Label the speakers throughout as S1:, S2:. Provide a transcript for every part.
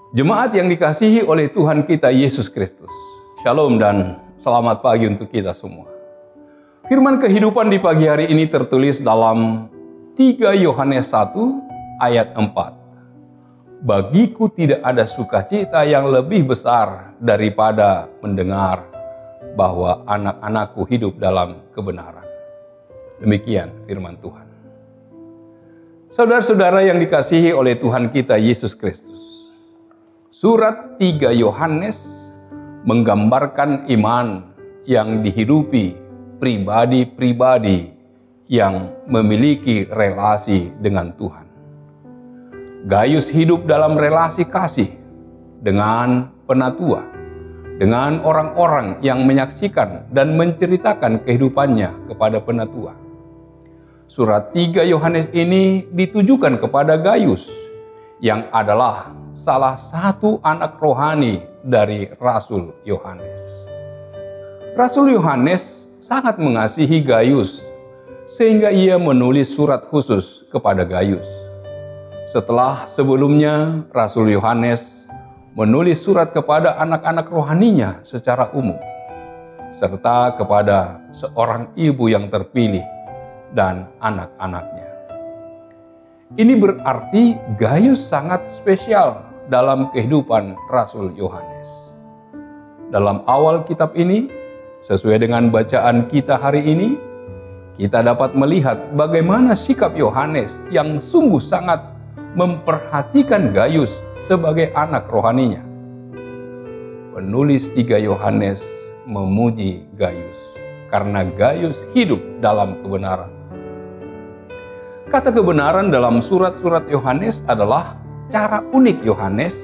S1: Jemaat yang dikasihi oleh Tuhan kita Yesus Kristus. Shalom dan selamat pagi untuk kita semua. Firman kehidupan di pagi hari ini tertulis dalam 3 Yohanes 1 ayat 4. Bagiku tidak ada sukacita yang lebih besar daripada mendengar bahwa anak-anakku hidup dalam kebenaran. Demikian firman Tuhan. Saudara-saudara yang dikasihi oleh Tuhan kita Yesus Kristus. Surat 3 Yohanes menggambarkan iman yang dihidupi pribadi-pribadi yang memiliki relasi dengan Tuhan. Gaius hidup dalam relasi kasih dengan penatua, dengan orang-orang yang menyaksikan dan menceritakan kehidupannya kepada penatua. Surat 3 Yohanes ini ditujukan kepada Gaius yang adalah salah satu anak rohani dari Rasul Yohanes. Rasul Yohanes sangat mengasihi Gaius sehingga ia menulis surat khusus kepada Gaius. Setelah sebelumnya Rasul Yohanes menulis surat kepada anak-anak rohaninya secara umum, serta kepada seorang ibu yang terpilih dan anak-anaknya. Ini berarti Gaius sangat spesial dalam kehidupan Rasul Yohanes. Dalam awal kitab ini, sesuai dengan bacaan kita hari ini, kita dapat melihat bagaimana sikap Yohanes yang sungguh sangat memperhatikan Gaius sebagai anak rohaninya. Penulis 3 Yohanes memuji Gaius karena Gaius hidup dalam kebenaran. Kata kebenaran dalam surat-surat Yohanes adalah cara unik Yohanes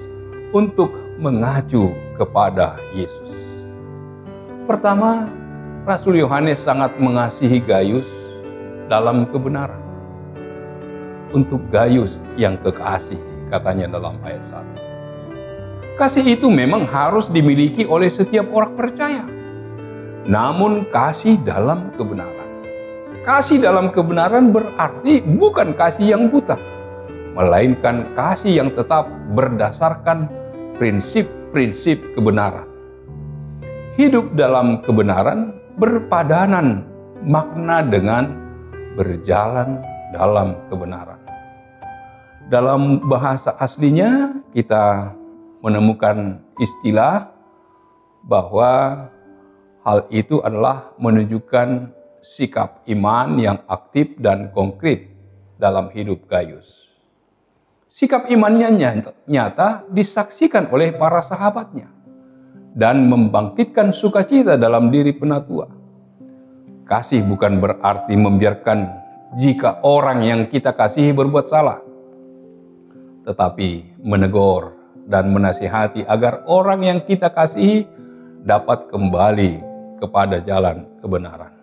S1: untuk mengacu kepada Yesus. Pertama, Rasul Yohanes sangat mengasihi Gaius dalam kebenaran. Untuk Gaius yang kekasih, katanya dalam ayat 1. Kasih itu memang harus dimiliki oleh setiap orang percaya. Namun kasih dalam kebenaran. Kasih dalam kebenaran berarti bukan kasih yang buta, melainkan kasih yang tetap berdasarkan prinsip-prinsip kebenaran. Hidup dalam kebenaran berpadanan makna dengan berjalan dalam kebenaran. Dalam bahasa aslinya kita menemukan istilah bahwa hal itu adalah menunjukkan sikap iman yang aktif dan konkret dalam hidup Gaius. Sikap imannya nyata disaksikan oleh para sahabatnya dan membangkitkan sukacita dalam diri penatua. Kasih bukan berarti membiarkan jika orang yang kita kasihi berbuat salah, tetapi menegur dan menasihati agar orang yang kita kasihi dapat kembali kepada jalan kebenaran.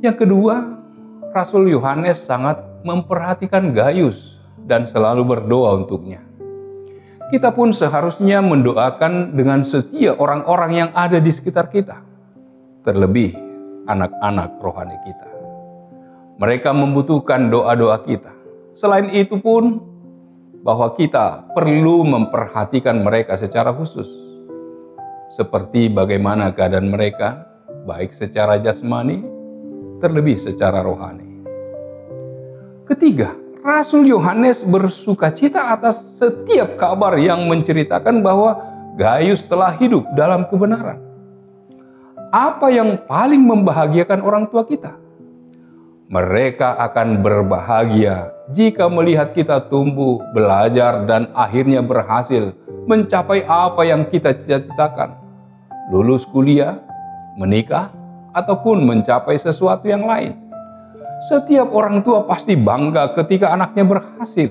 S1: Yang kedua, Rasul Yohanes sangat memperhatikan Gaius dan selalu berdoa untuknya. Kita pun seharusnya mendoakan dengan setia orang-orang yang ada di sekitar kita, terlebih anak-anak rohani kita. Mereka membutuhkan doa-doa kita. Selain itu pun, bahwa kita perlu memperhatikan mereka secara khusus, seperti bagaimana keadaan mereka, baik secara jasmani, terlebih secara rohani. Ketiga, Rasul Yohanes bersukacita atas setiap kabar yang menceritakan bahwa Gaius telah hidup dalam kebenaran. Apa yang paling membahagiakan orang tua kita? Mereka akan berbahagia jika melihat kita tumbuh, belajar, dan akhirnya berhasil mencapai apa yang kita cita-citakan. Lulus kuliah, menikah, ataupun mencapai sesuatu yang lain. Setiap orang tua pasti bangga ketika anaknya berhasil.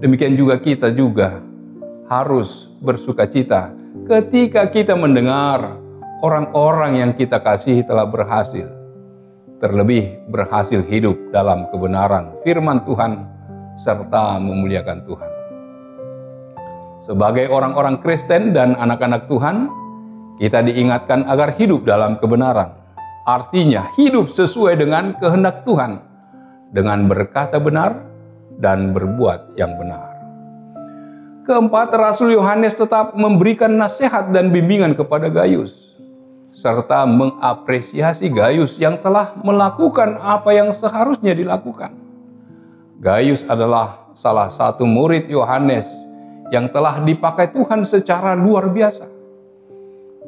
S1: Demikian juga kita juga harus bersukacita ketika kita mendengar orang-orang yang kita kasihi telah berhasil. Terlebih berhasil hidup dalam kebenaran firman Tuhan serta memuliakan Tuhan. Sebagai orang-orang Kristen dan anak-anak Tuhan, kita diingatkan agar hidup dalam kebenaran. Artinya hidup sesuai dengan kehendak Tuhan, dengan berkata benar dan berbuat yang benar. Keempat, Rasul Yohanes tetap memberikan nasihat dan bimbingan kepada Gayus, serta mengapresiasi Gayus yang telah melakukan apa yang seharusnya dilakukan. Gayus adalah salah satu murid Yohanes yang telah dipakai Tuhan secara luar biasa.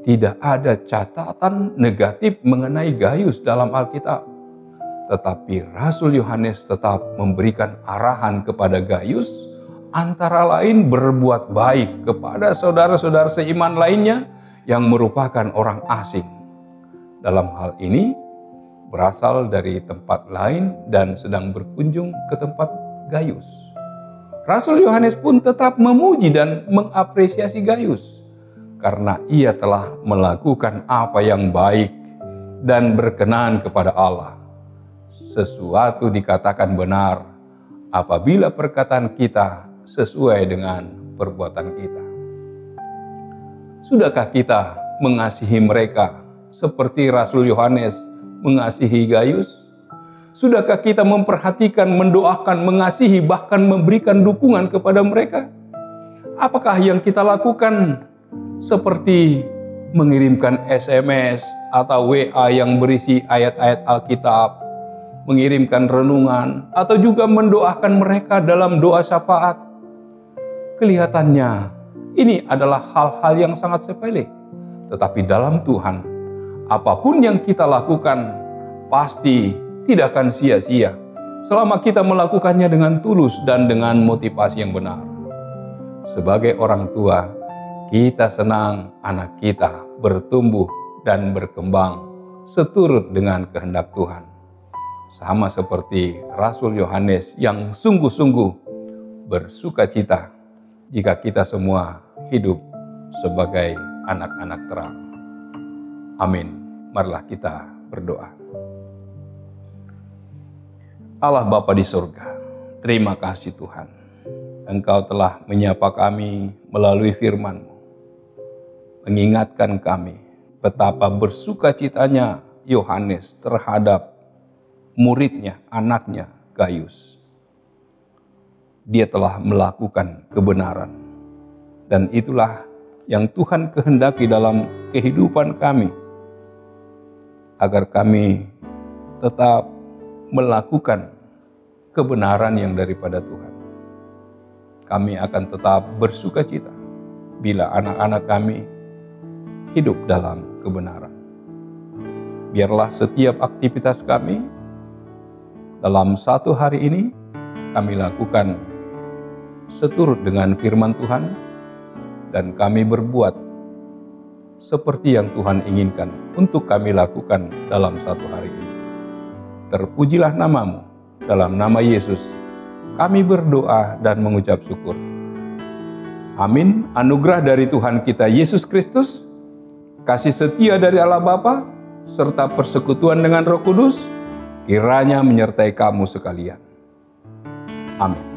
S1: Tidak ada catatan negatif mengenai Gayus dalam Alkitab. Tetapi Rasul Yohanes tetap memberikan arahan kepada Gayus, antara lain berbuat baik kepada saudara-saudara seiman lainnya yang merupakan orang asing. Dalam hal ini, berasal dari tempat lain dan sedang berkunjung ke tempat Gayus. Rasul Yohanes pun tetap memuji dan mengapresiasi Gayus, karena ia telah melakukan apa yang baik dan berkenan kepada Allah. Sesuatu dikatakan benar apabila perkataan kita sesuai dengan perbuatan kita. Sudahkah kita mengasihi mereka seperti Rasul Yohanes mengasihi Gayus? Sudahkah kita memperhatikan, mendoakan, mengasihi, bahkan memberikan dukungan kepada mereka? Apakah yang kita lakukan seperti mengirimkan SMS atau WA yang berisi ayat-ayat Alkitab, mengirimkan renungan, atau juga mendoakan mereka dalam doa syafaat? Kelihatannya ini adalah hal-hal yang sangat sepele. Tetapi dalam Tuhan, apapun yang kita lakukan pasti tidak akan sia-sia selama kita melakukannya dengan tulus dan dengan motivasi yang benar. Sebagai orang tua, kita senang anak kita bertumbuh dan berkembang seturut dengan kehendak Tuhan. Sama seperti Rasul Yohanes yang sungguh-sungguh bersukacita jika kita semua hidup sebagai anak-anak terang. Amin. Marilah kita berdoa. Allah Bapa di surga, terima kasih Tuhan. Engkau telah menyapa kami melalui firman-Mu, mengingatkan kami betapa bersukacitanya Yohanes terhadap muridnya, anaknya, Gayus. Dia telah melakukan kebenaran. Dan itulah yang Tuhan kehendaki dalam kehidupan kami. Agar kami tetap melakukan kebenaran yang daripada Tuhan. Kami akan tetap bersukacita bila anak-anak kami hidup dalam kebenaran. Biarlah setiap aktivitas kami dalam satu hari ini kami lakukan seturut dengan firman Tuhan, dan kami berbuat seperti yang Tuhan inginkan untuk kami lakukan dalam satu hari ini. Terpujilah nama-Mu, dalam nama Yesus kami berdoa dan mengucap syukur. Amin. Anugerah dari Tuhan kita Yesus Kristus, kasih setia dari Allah Bapa, serta persekutuan dengan Roh Kudus kiranya menyertai kamu sekalian. Amin.